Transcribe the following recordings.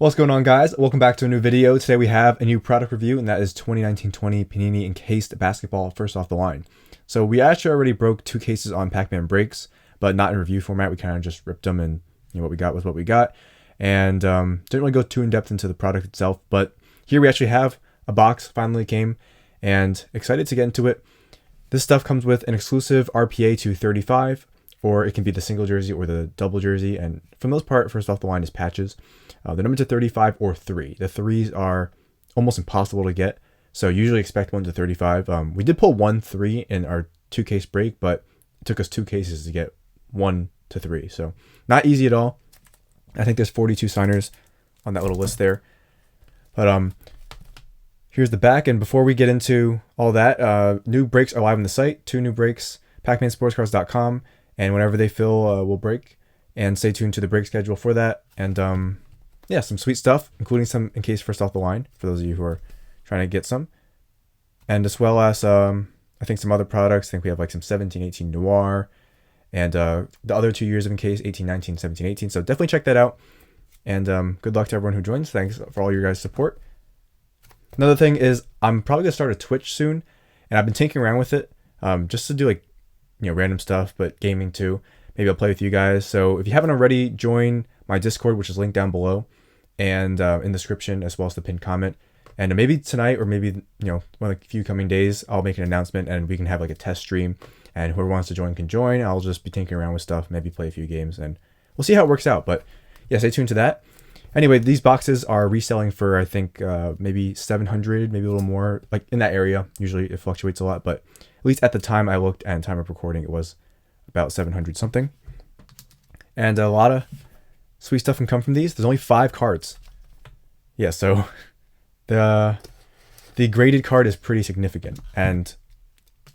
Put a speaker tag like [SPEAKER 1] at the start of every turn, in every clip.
[SPEAKER 1] What's going on, guys? Welcome back to a new video. Today we have a new product review, and that is 2019-20 Panini Encased Basketball, first off the line. So we actually already broke 2 cases on Pac-Man breaks, but not in review format. We kind of just ripped them, and what we got was what we got. And didn't really go too in-depth into the product itself, but here we actually have a box, finally came, and excited to get into it. This stuff comes with an exclusive RPA to 35, or it can be the single jersey or the double jersey, and for the most part, first off the line is patches. The number to 35 or 3. The 3s are almost impossible to get, so usually expect 1 to 35. We did pull 1 3 in our 2-case break, but it took us 2 cases to get 1 to 3, so not easy at all. I think there's 42 signers on that little list there. But here's the back, and before we get into all that, new breaks are live on the site. 2 new breaks, pacmansportscards.com, and whenever they fill, we'll break. And stay tuned to the break schedule for that. And yeah, some sweet stuff, including some Encased first off the line for those of you who are trying to get some. And as well as I think some other products. I think we have like some 17-18 Noir and the other 2 years of Encased, 18-19, 17-18. So definitely check that out. And good luck to everyone who joins. Thanks for all your guys' support. Another thing is I'm probably gonna start a Twitch soon, and I've been tinkering around with it just to do like random stuff, but gaming too. Maybe I'll play with you guys. So if you haven't already, join my Discord, which is linked down below and in the description, as well as the pinned comment. And maybe tonight, or maybe one of the few coming days, I'll make an announcement and we can have like a test stream. And whoever wants to join can join. I'll just be tinkering around with stuff, maybe play a few games, and we'll see how it works out. But yeah, stay tuned to that. Anyway, these boxes are reselling for I think maybe 700, maybe a little more, like in that area. Usually it fluctuates a lot, but at least at the time I looked and time of recording, it was about 700 something. And a lot of sweet stuff can come from these. There's only 5 cards. Yeah, so the graded card is pretty significant, and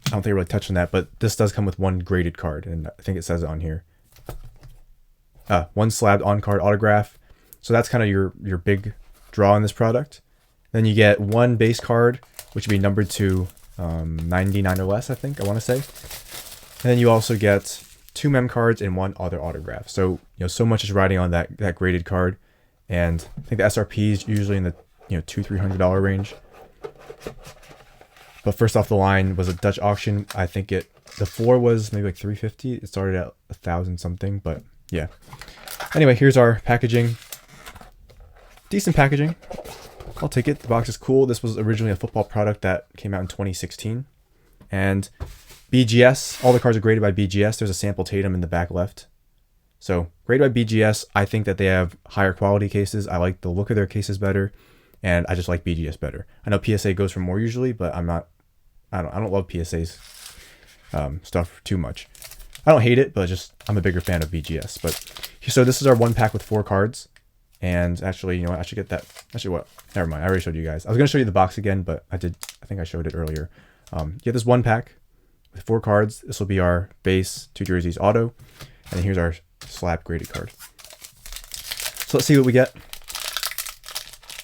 [SPEAKER 1] I don't think I really touched on that, but this does come with 1 graded card, and I think it says it on here. 1 slabbed on card autograph. So that's kind of your big draw in this product. Then you get 1 base card, which would be numbered to 99 or less, I think I want to say. And then you also get 2 mem cards and 1 other autograph. So so much is riding on that graded card, and I think the SRP is usually in the $200-300 range. But first off the line was a Dutch auction. I think the floor was maybe like $350. It started at 1,000 something, but yeah. Anyway, here's our packaging. Decent packaging. I'll take it. The box is cool. This was originally a football product that came out in 2016, and BGS, all the cards are graded by BGS. There's a sample Tatum in the back left. So graded by BGS. I think that they have higher quality cases. I like the look of their cases better, and I just like BGS better. I know PSA goes for more usually, but I don't love PSA's stuff too much. I don't hate it, but I'm a bigger fan of BGS. But so this is our 1 pack with 4 cards. And actually, I should get that. Actually, what? Never mind. I already showed you guys. I was going to show you the box again, but I think I showed it earlier. You get this 1 pack with 4 cards. This will be our base 2 jerseys auto. And here's our slab graded card. So let's see what we get.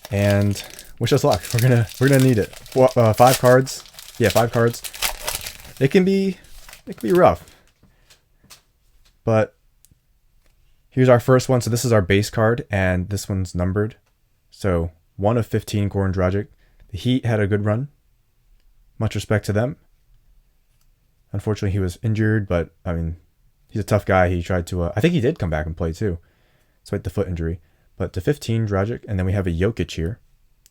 [SPEAKER 1] And wish us luck. We're gonna need it. 5 cards. Yeah, 5 cards. It can be rough. But here's our first one. So this is our base card, and this one's numbered. So 1 of 15, Goran Dragic. The Heat had a good run. Much respect to them. Unfortunately, he was injured, but I mean, he's a tough guy. He tried to, I think he did come back and play too, despite the foot injury. But to 15, Dragic, and then we have a Jokic here.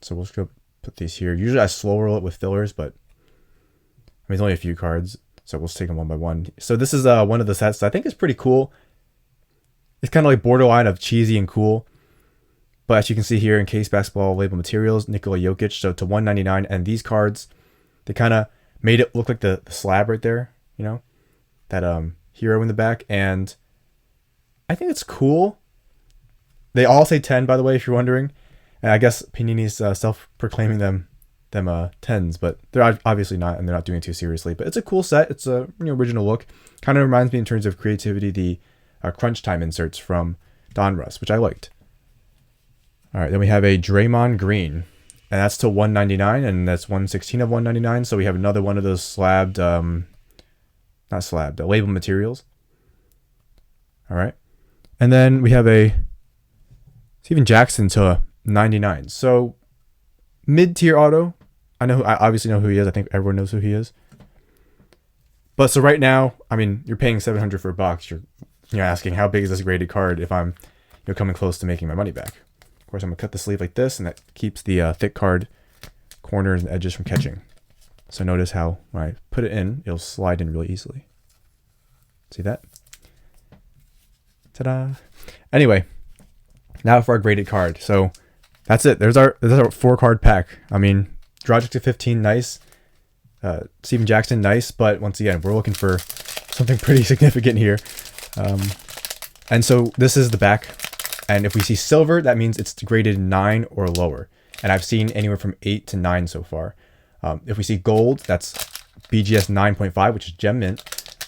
[SPEAKER 1] So we'll just go put these here. Usually I slow roll it with fillers, but I mean, it's only a few cards, so we'll just take them one by one. So this is one of the sets that I think is pretty cool. It's kind of like borderline of cheesy and cool. But as you can see here, Encased Basketball label materials, Nikola Jokic, so to 199. And these cards, they kind of made it look like the slab right there, that hero in the back. And I think it's cool. They all say 10, by the way, if you're wondering. And I guess Panini's self-proclaiming them 10s, but they're obviously not, and they're not doing it too seriously. But it's a cool set. It's a original look. Kind of reminds me in terms of creativity, the crunch time inserts from Donruss, which I liked. All right, then we have a Draymond Green, and that's to 199, and that's 1/16 of 199. So we have another one of those slabbed, not slabbed, label materials. All right, and then we have a Steven Jackson to $99. So mid-tier auto. I obviously know who he is. I think everyone knows who he is. But so right now, I mean, you're paying $700 for a box. You're asking how big is this graded card if I'm coming close to making my money back. Of course, I'm gonna cut the sleeve like this, and that keeps the thick card corners and edges from catching. So notice how when I put it in, it'll slide in really easily. See that? Ta-da! Anyway, now for our graded card. So that's it. There's our 4-card pack. I mean, Dragic to 15, nice. Steven Jackson, nice. But once again, we're looking for something pretty significant here. And so this is the back. And if we see silver, that means it's graded 9 or lower. And I've seen anywhere from 8 to 9 so far. If we see gold, that's BGS 9.5, which is Gem Mint.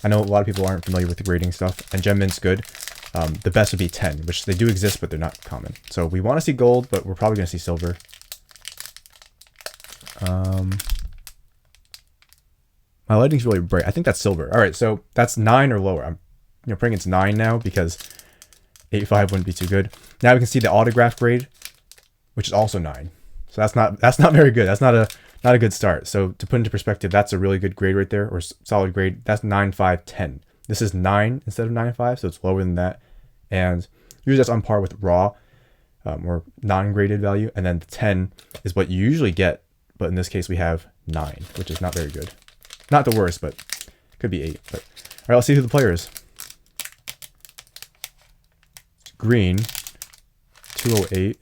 [SPEAKER 1] I know a lot of people aren't familiar with the grading stuff, and Gem Mint's good. The best would be 10, which they do exist, but they're not common. So we want to see gold, but we're probably going to see silver. My lighting's really bright. I think that's silver. All right, so that's 9 or lower. I'm praying it's 9 now because 8.5 wouldn't be too good. Now we can see the autograph grade, which is also 9. So that's not very good. That's not a good start. So to put into perspective, that's a really good grade right there, or solid grade. That's 9.5/10. This is 9 instead of 9.5, so it's lower than that. And usually that's on par with raw or non-graded value. And then the 10 is what you usually get, but in this case we have 9, which is not very good. Not the worst, but could be 8. But all right, let's see who the player is. Green, 208,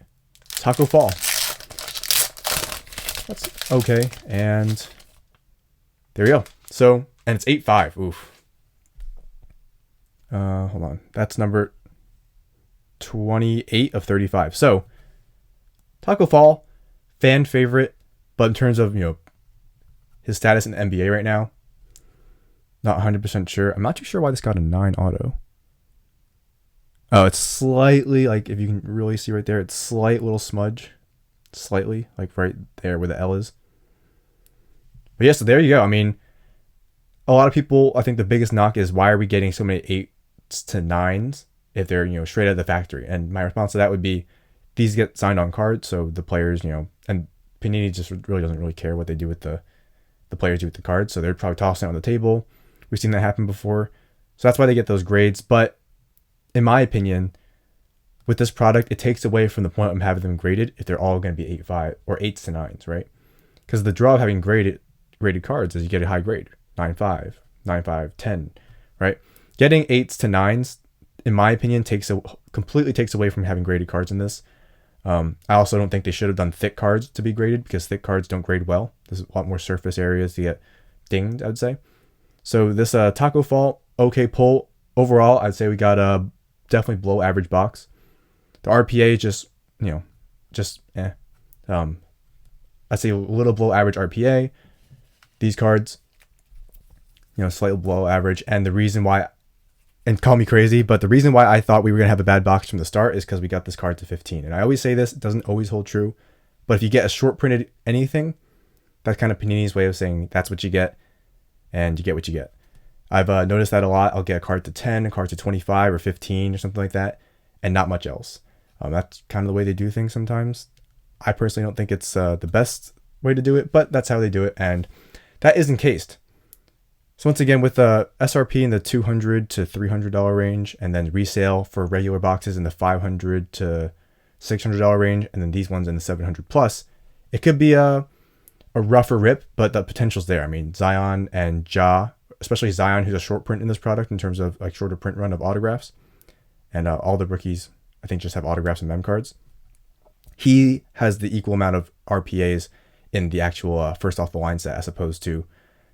[SPEAKER 1] Taco Fall. That's okay, and there we go. So, and it's 8.5. Oof. Hold on. That's number 28 of 35. So, Taco Fall, fan favorite, but in terms of, his status in the NBA right now, not 100% sure. I'm not too sure why this got a 9 auto. Oh, it's slightly, like, if you can really see right there, it's slight little smudge. Slightly, like right there where the L is. But yeah, so there you go. I mean, a lot of people, I think the biggest knock is why are we getting so many 8s to 9s if they're, straight out of the factory? And my response to that would be, these get signed on cards, so the players, and Panini just really doesn't really care what they do with the players do with the cards, so they're probably tossing it on the table. We've seen that happen before. So that's why they get those grades. But in my opinion, with this product, it takes away from the point of having them graded if they're all going to be 8.5 or 8s to 9s, right? Because the draw of having graded cards is you get a high grade, 9.5, 9.5, 10, right? Getting 8s to 9s, in my opinion, completely takes away from having graded cards in this. I also don't think they should have done thick cards to be graded because thick cards don't grade well. There's a lot more surface areas to get dinged, I would say. So this Taco Fall, okay pull. Overall, I'd say we got a definitely below average box. The RPA just, I'd say a little below average RPA. These cards, slightly below average. And the reason why, and call me crazy, but the reason why I thought we were going to have a bad box from the start is because we got this card to 15. And I always say this, it doesn't always hold true. But if you get a short printed anything, that's kind of Panini's way of saying that's what you get. And you get what you get. I've noticed that a lot. I'll get a card to 10, a card to 25 or 15 or something like that, and not much else. That's kind of the way they do things sometimes. I personally don't think it's the best way to do it, but that's how they do it, and that is encased. So once again, with the SRP in the $200 to $300 range, and then resale for regular boxes in the $500 to $600 range, and then these ones in the $700 plus, it could be a rougher rip, but the potential's there. I mean, Zion and Ja, especially Zion, who's a short print in this product in terms of like shorter print run of autographs, and all the rookies I think just have autographs and mem cards. He has the equal amount of RPAs in the actual first off the line set as opposed to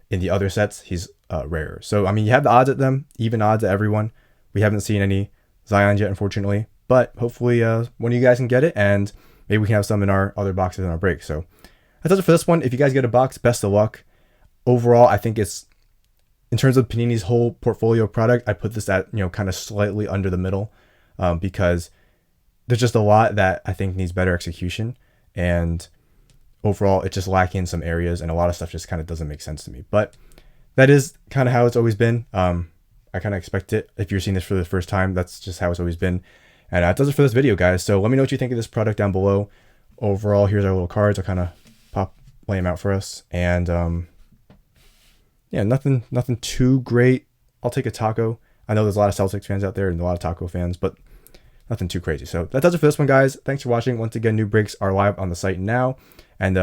[SPEAKER 1] in the other sets. He's rarer. So I mean, you have the odds at them, even odds at everyone. We haven't seen any Zion yet, unfortunately, but hopefully one of you guys can get it, and maybe we can have some in our other boxes in our break. So that does it for this one. If you guys get a box, best of luck. Overall, I think it's, in terms of Panini's whole portfolio product, I put this at, kind of slightly under the middle because there's just a lot that I think needs better execution. And overall, it's just lacking in some areas, and a lot of stuff just kind of doesn't make sense to me. But that is kind of how it's always been. I kind of expect it. If you're seeing this for the first time, that's just how it's always been. And that does it for this video, guys. So let me know what you think of this product down below. overall, here's our little cards. I'll kind of lay them out for us. And yeah, nothing too great. I'll take a taco. I know there's a lot of Celtics fans out there and a lot of taco fans, but nothing too crazy. So that does it for this one, guys. Thanks for watching. Once again, new breaks are live on the site now. And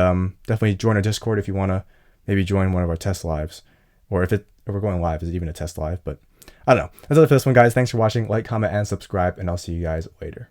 [SPEAKER 1] definitely join our Discord if you want to maybe join one of our test lives. Or if we're going live, is it even a test live? But I don't know. That's it for this one, guys. Thanks for watching. Like, comment, and subscribe. And I'll see you guys later.